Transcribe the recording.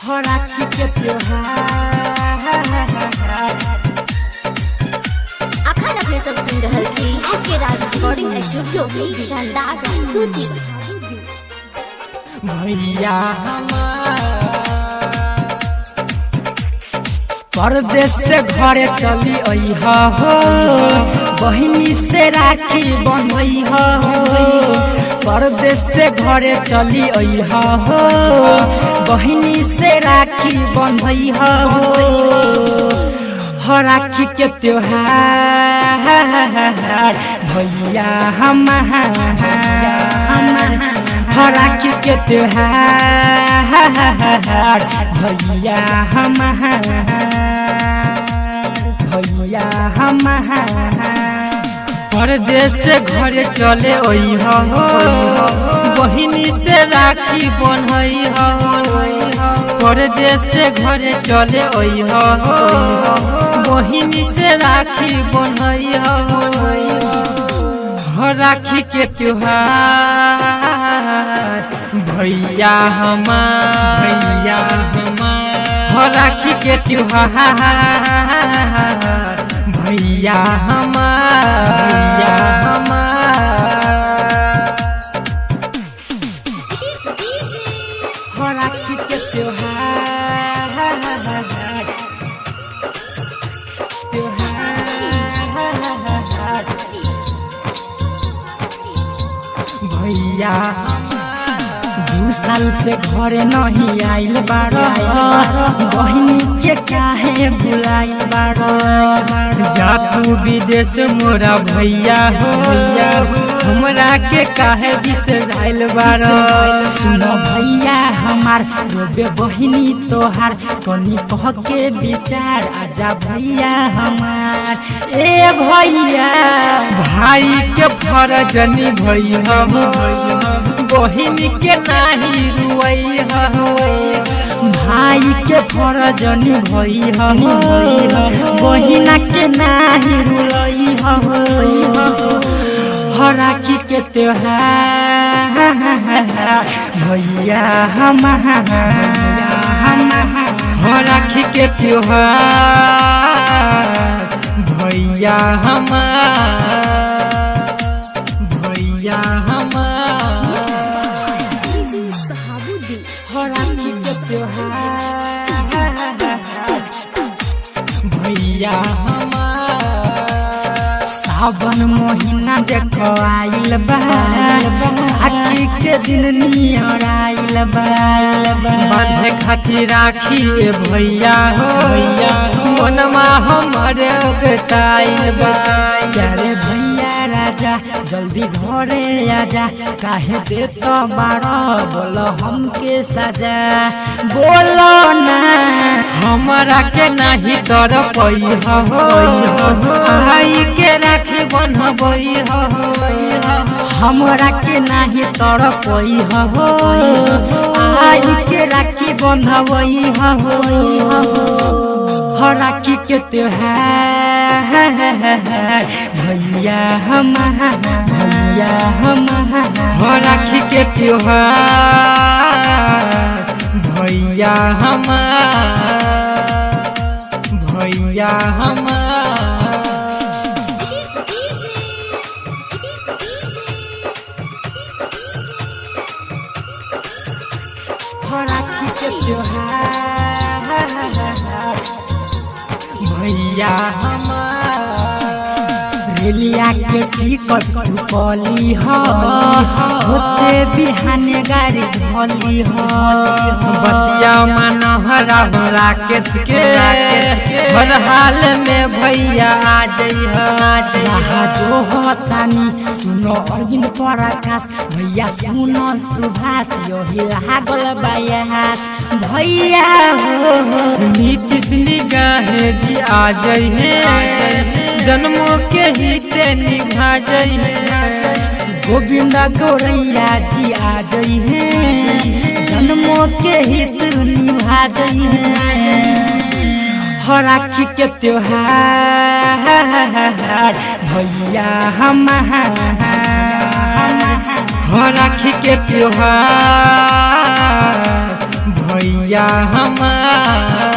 हो राखी के त्योहार। अखन अपने सब सुन रहल छी एसके राज रिकॉर्डिंग स्टूडियो की शानदार प्रस्तुति। भैया परदेश से घरे चली अइहा हो, बहिनी से राखी बंधइहा हो। परदेश से घरे चली अइहा हो, बहिनी से राखी बंधइहा हो राखी के त्योहार। भैया हो राखी के त्योहार। भैया परदेश से घरे चले अइहा हो, बहिनी से राखी बंधइहा हो। परदेश से घरे चले अइहा हो, बहिनी से राखी बंधइहा हो राखी के त्योहार। भैया हो राखी के त्योहार। भैया हो राखी के त्योहार। भैया 2 साल से घरे नहीं आइल बाड़ा, बहिनी के काहे बुलाइल बाड़ा। जा तू विदेश मोरा भैया हो, हमरा के काहे बिसराइल बाड़ा। सुनो भैया हमार रोबे बहिनी तोहार, कनी कह के विचार आजा भैया हमार। ए भैया भाई के फर्ज निभैया हो, बहिनी के नाही रुइहा हो। भाई के फर्ज निभैया हो, बहिना के नाही रुइहा हो राखी के त्योहार। भैया हो राखी के त्योहार। भैया हो राखी के त्योहार। भैया सावन महीना देखो आइल बा, राखी के दिन नियर आइल बा। बांधे खातिर राखी भैया हो, मनमा हमरे गताइल बा। यारे भैया राजा जल्दी घरे आजा, काहे देत बाड़ा बोलो हमके सजा। बोलो ना हमरा के नहीं तर पैहा हो, आई के राखी बंधबइहा हो। हमरा के नहीं तर पैहा हो, आई के राखी बंधबइहा हो राखी के त्योहार। भैया हो राखी के त्योहार। भैया हो राखी के त्योहार। भैया रेलिया के टिकट कली हो, होते बिहाने गाड़ी धली हो। बतिया मनोहरा राकेश के, हर हाल में भैया आ जइहा। जो होतानी सुनो अरविंद प्रकाश, भैया सुनो सुभाष, यही लागल बायास। भैया हो नीतीश निगाहे जी आ जइहे, जन्मों के हिते निभा जइहे। गोविंदा गौरैया जी आ जइहे, जन्मों के हित निभा जइहे। हो राखी के त्योहार। भैया हो राखी के त्योहार। भैया बतिया हमार